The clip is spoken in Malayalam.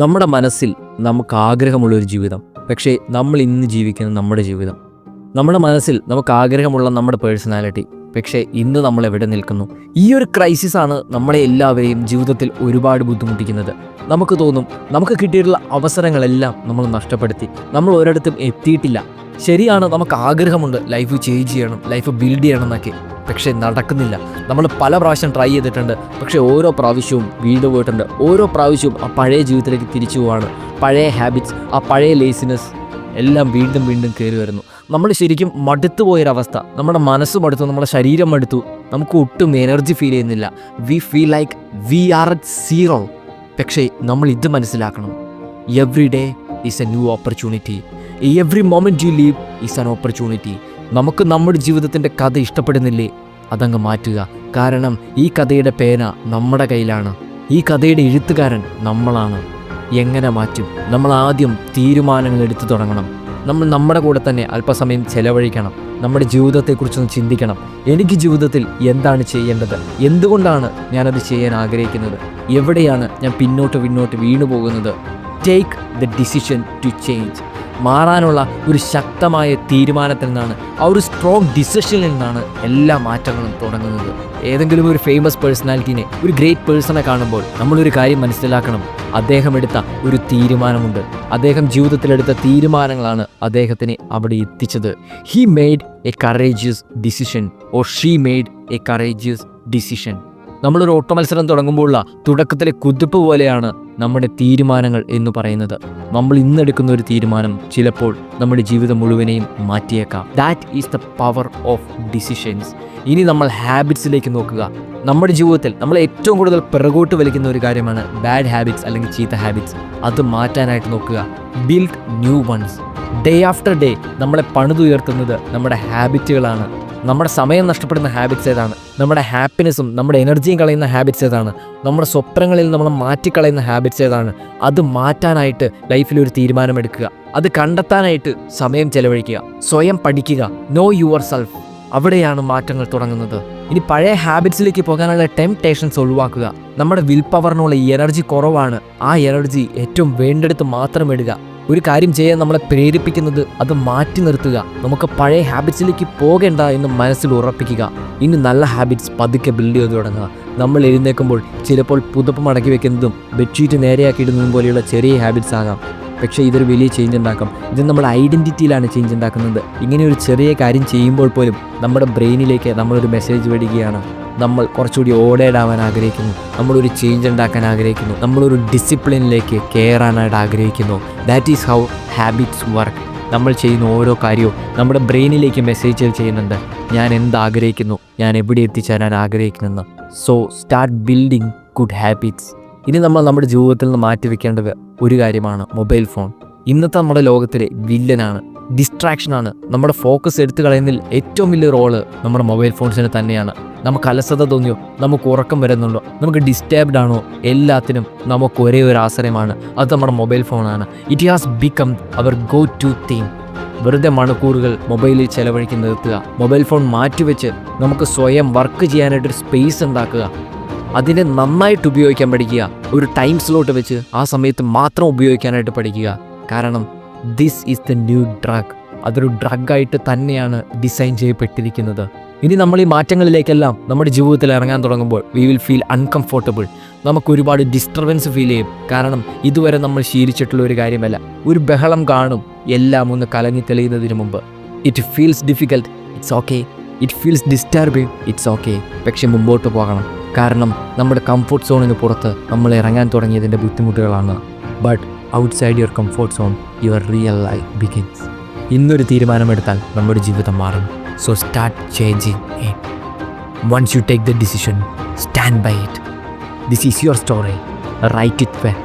നമ്മുടെ മനസ്സിൽ നമുക്ക് ആഗ്രഹമുള്ളൊരു ജീവിതം, പക്ഷേ നമ്മൾ ഇന്ന് ജീവിക്കുന്ന നമ്മുടെ ജീവിതം. നമ്മുടെ മനസ്സിൽ നമുക്ക് ആഗ്രഹമുള്ള നമ്മുടെ പേഴ്സണാലിറ്റി, പക്ഷേ ഇന്ന് നമ്മൾ എവിടെ നിൽക്കുന്നു? ഈ ഒരു ക്രൈസിസാണ് നമ്മളെ എല്ലാവരെയും ജീവിതത്തിൽ ഒരുപാട് ബുദ്ധിമുട്ടിക്കുന്നത്. നമുക്ക് തോന്നും നമുക്ക് കിട്ടിയിട്ടുള്ള അവസരങ്ങളെല്ലാം നമ്മൾ നഷ്ടപ്പെടുത്തി, നമ്മൾ ഒരിടത്തും എത്തിയിട്ടില്ല. ശരിയാണ്, നമുക്ക് ആഗ്രഹമുണ്ട് ലൈഫ് ചേഞ്ച് ചെയ്യണം, ലൈഫ് ബിൽഡ് ചെയ്യണം എന്നൊക്കെ, പക്ഷേ നടക്കുന്നില്ല. നമ്മൾ പല പ്രാവശ്യം ട്രൈ ചെയ്തിട്ടുണ്ട്, പക്ഷേ ഓരോ പ്രാവശ്യവും വീണ്ടും പോയിട്ടുണ്ട്. ഓരോ പ്രാവശ്യവും ആ പഴയ ജീവിതത്തിലേക്ക് തിരിച്ചു പോവാണ്. പഴയ ഹാബിറ്റ്സ്, ആ പഴയ ലേസിനെസ് എല്ലാം വീണ്ടും വീണ്ടും കയറി വരുന്നു. നമ്മൾ ശരിക്കും മടുത്തു പോയൊരവസ്ഥ. നമ്മുടെ മനസ്സ് മടുത്തു, നമ്മുടെ ശരീരം മടുത്തു, നമുക്ക് ഒട്ടും എനർജി ഫീൽ ചെയ്യുന്നില്ല. We feel like we are at zero. പക്ഷേ നമ്മൾ ഇത് മനസ്സിലാക്കണം, every day is a new opportunity. Every moment you live is an opportunity. നമുക്ക് നമ്മുടെ ജീവിതത്തിൻ്റെ കഥ ഇഷ്ടപ്പെടുന്നില്ലേ, അതങ്ങ് മാറ്റുക. കാരണം ഈ കഥയുടെ പേന നമ്മുടെ കയ്യിലാണ്, ഈ കഥയുടെ എഴുത്തുകാരൻ നമ്മളാണ്. എങ്ങനെ മാറ്റും? നമ്മൾ ആദ്യം തീരുമാനങ്ങൾ എടുത്തു തുടങ്ങണം. നമ്മൾ നമ്മുടെ കൂടെ തന്നെ അല്പസമയം ചെലവഴിക്കണം. നമ്മുടെ ജീവിതത്തെക്കുറിച്ചൊന്ന് ചിന്തിക്കണം. എനിക്ക് ജീവിതത്തിൽ എന്താണ് ചെയ്യേണ്ടത്? എന്തുകൊണ്ടാണ് ഞാനത് ചെയ്യാൻ ആഗ്രഹിക്കുന്നത്? എവിടെയാണ് ഞാൻ പിന്നോട്ട് വീണു പോകുന്നത്? Take the decision to change. മാറാനുള്ള ഒരു ശക്തമായ തീരുമാനത്തിൽ നിന്നാണ്, ആ ഒരു സ്ട്രോങ് ഡിസിഷനിൽ നിന്നാണ് എല്ലാ മാറ്റങ്ങളും തുടങ്ങുന്നത്. ഏതെങ്കിലും ഒരു ഫേമസ് പേഴ്സണാലിറ്റീനെ, ഒരു ഗ്രേറ്റ് പേഴ്സണെ കാണുമ്പോൾ നമ്മളൊരു കാര്യം മനസ്സിലാക്കണം, അദ്ദേഹം എടുത്ത ഒരു തീരുമാനമുണ്ട്. അദ്ദേഹം ജീവിതത്തിലെടുത്ത തീരുമാനങ്ങളാണ് അദ്ദേഹത്തിനെ അവിടെ എത്തിച്ചത്. He made A courageous decision or she made A courageous decision. നമ്മളൊരു ഓട്ടമത്സരം തുടങ്ങുമ്പോഴുള്ള തുടക്കത്തിലെ കുതിപ്പ് പോലെയാണ് നമ്മുടെ തീരുമാനങ്ങൾ എന്ന് പറയുന്നത്. നമ്മൾ ഇന്നെടുക്കുന്ന ഒരു തീരുമാനം ചിലപ്പോൾ നമ്മുടെ ജീവിതം മുഴുവനെയും മാറ്റിയേക്കാം. That is the power of decisions. ഇനി നമ്മൾ ഹാബിറ്റ്സിലേക്ക് നോക്കുക. നമ്മുടെ ജീവിതത്തിൽ നമ്മൾ ഏറ്റവും കൂടുതൽ പിറകോട്ട് വലിക്കുന്ന ഒരു കാര്യമാണ് ബാഡ് ഹാബിറ്റ്സ് അല്ലെങ്കിൽ ചീത്ത ഹാബിറ്റ്സ്. അത് മാറ്റാനായിട്ട് നോക്കുക. Build new once. Day after day നമ്മളെ പണിതുയർത്തുന്നത് നമ്മുടെ ഹാബിറ്റുകളാണ്. നമ്മുടെ സമയം നഷ്ടപ്പെടുന്ന ഹാബിറ്റ്സ് ഏതാണ്? നമ്മുടെ ഹാപ്പിനെസ്സും നമ്മുടെ എനർജിയും കളയുന്ന ഹാബിറ്റ്സ് ഏതാണ്? നമ്മുടെ സ്വപ്നങ്ങളിൽ നമ്മൾ മാറ്റിക്കളയുന്ന ഹാബിറ്റ്സ് ഏതാണ്? അത് മാറ്റാനായിട്ട് ലൈഫിലൊരു തീരുമാനമെടുക്കുക. അത് കണ്ടെത്താനായിട്ട് സമയം ചെലവഴിക്കുക. സ്വയം പഠിക്കുക. No your self. അവിടെയാണ് മാറ്റങ്ങൾ തുടങ്ങുന്നത്. ഇനി പഴയ ഹാബിറ്റ്സിലേക്ക് പോകാനുള്ള ടെംപ്ടേഷൻസ് ഒഴിവാക്കുക. നമ്മുടെ വിൽ പവറിനുള്ള എനർജി കുറവാണ്. ആ എനർജി ഏറ്റവും വേണ്ടെടുത്ത് മാത്രം ഇടുക. ഒരു കാര്യം ചെയ്യാൻ നമ്മളെ പ്രേരിപ്പിക്കുന്നത് അത് മാറ്റി നിർത്തുക. നമുക്ക് പഴയ ഹാബിറ്റ്സിലേക്ക് പോകേണ്ട എന്ന് മനസ്സിൽ ഉറപ്പിക്കുക. ഇനി നല്ല ഹാബിറ്റ്സ് പതുക്കെ ബിൽഡ് ചെയ്ത് തുടങ്ങുക. നമ്മൾ എഴുന്നേൽക്കുമ്പോൾ ചിലപ്പോൾ പുതപ്പ് മടക്കി വെക്കുന്നതും ബെഡ്ഷീറ്റ് നേരെയാക്കി ഇടുന്നതും പോലെയുള്ള ചെറിയ ഹാബിറ്റ്സ് ആകാം, പക്ഷേ ഇതൊരു വലിയ ചേഞ്ച് ഉണ്ടാക്കും. ഇത് നമ്മുടെ ഐഡൻറ്റിറ്റിയിലാണ് ചേഞ്ച് ഉണ്ടാക്കുന്നത്. ഇങ്ങനെ ഒരു ചെറിയ കാര്യം ചെയ്യുമ്പോൾ പോലും നമ്മുടെ ബ്രെയിനിലേക്ക് നമ്മളൊരു മെസ്സേജ് വരികയാണ്, നമ്മൾ കുറച്ചുകൂടി ഓർഡേർഡ് ആവാൻ ആഗ്രഹിക്കുന്നു, നമ്മളൊരു ചേഞ്ച് ഉണ്ടാക്കാൻ ആഗ്രഹിക്കുന്നു, നമ്മളൊരു ഡിസിപ്ലിനിലേക്ക് കയറാനായിട്ട് ആഗ്രഹിക്കുന്നു. That is how habits work. നമ്മൾ ചെയ്യുന്ന ഓരോ കാര്യവും നമ്മുടെ ബ്രെയിനിലേക്ക് മെസ്സേജുകൾ ചെയ്യുന്നുണ്ട്, ഞാൻ എന്താഗ്രഹിക്കുന്നു, ഞാൻ എവിടെ എത്തിച്ചേരാൻ ആഗ്രഹിക്കുന്നെന്ന്. So start building good habits. ഇനി നമ്മൾ നമ്മുടെ ജീവിതത്തിൽ നിന്ന് മാറ്റിവെക്കേണ്ടത് ഒരു കാര്യമാണ് മൊബൈൽ ഫോൺ. ഇന്നത്തെ നമ്മുടെ ലോകത്തിലെ വില്ലനാണ്, ഡിസ്ട്രാക്ഷനാണ്. നമ്മുടെ ഫോക്കസ് എടുത്തു കളയുന്നതിൽ ഏറ്റവും വലിയ റോള് നമ്മുടെ മൊബൈൽ ഫോൺസിന് തന്നെയാണ്. നമുക്ക് അലസത തോന്നിയോ, നമുക്ക് ഉറക്കം വരുന്നുണ്ടോ, നമുക്ക് ഡിസ്റ്റർബ്ഡ് ആണോ, എല്ലാത്തിനും നമുക്ക് ഒരേ ഒരു ആശ്രയമാണ്, അത് നമ്മുടെ മൊബൈൽ ഫോണാണ്. It has become our go to thing. വെറുതെ മണിക്കൂറുകൾ മൊബൈലിൽ ചെലവഴിക്കാൻ നിർത്തുക. മൊബൈൽ ഫോൺ മാറ്റിവെച്ച് നമുക്ക് സ്വയം വർക്ക് ചെയ്യാനായിട്ടൊരു സ്പേസ് ഉണ്ടാക്കുക. അതിനെ നന്നായിട്ട് ഉപയോഗിക്കാൻ പഠിക്കുക. ഒരു ടൈം സ്ലോട്ട് വെച്ച് ആ സമയത്ത് മാത്രം ഉപയോഗിക്കാനായിട്ട് പഠിക്കുക. കാരണം this is the new drug. അതൊരു ഡ്രഗായിട്ട് തന്നെയാണ് ഡിസൈൻ ചെയ്യപ്പെട്ടിരിക്കുന്നത്. ഇനി നമ്മൾ ഈ മാറ്റങ്ങളിലേക്കെല്ലാം നമ്മുടെ ജീവിതത്തിൽ ഇറങ്ങാൻ തുടങ്ങുമ്പോൾ വി വിൽ ഫീൽ അൺകംഫർട്ടബിൾ. നമുക്കൊരുപാട് ഡിസ്റ്റർബൻസ് ഫീൽ ചെയ്യും. കാരണം ഇതുവരെ നമ്മൾ ശീലിച്ചിട്ടുള്ള ഒരു കാര്യമല്ല. ഒരു ബഹളം കാണും എല്ലാം ഒന്ന് കലങ്ങി തെളിയുന്നതിന് മുമ്പ്. It feels difficult, it's okay. It feels disturbing, it's okay. പക്ഷെ മുമ്പോട്ട് പോകണം. കാരണം നമ്മുടെ കംഫർട്ട് സോണിന് പുറത്ത് നമ്മൾ ഇറങ്ങാൻ തുടങ്ങിയതിൻ്റെ ബുദ്ധിമുട്ടുകളാണ്. But outside your comfort zone your real life begins. ഇന്നൊരു തീരുമാനമെടുത്താൽ നമ്മുടെ ജീവിതം മാറും. So start changing it. Once you take the decision, stand by it. This is your story. Write it well.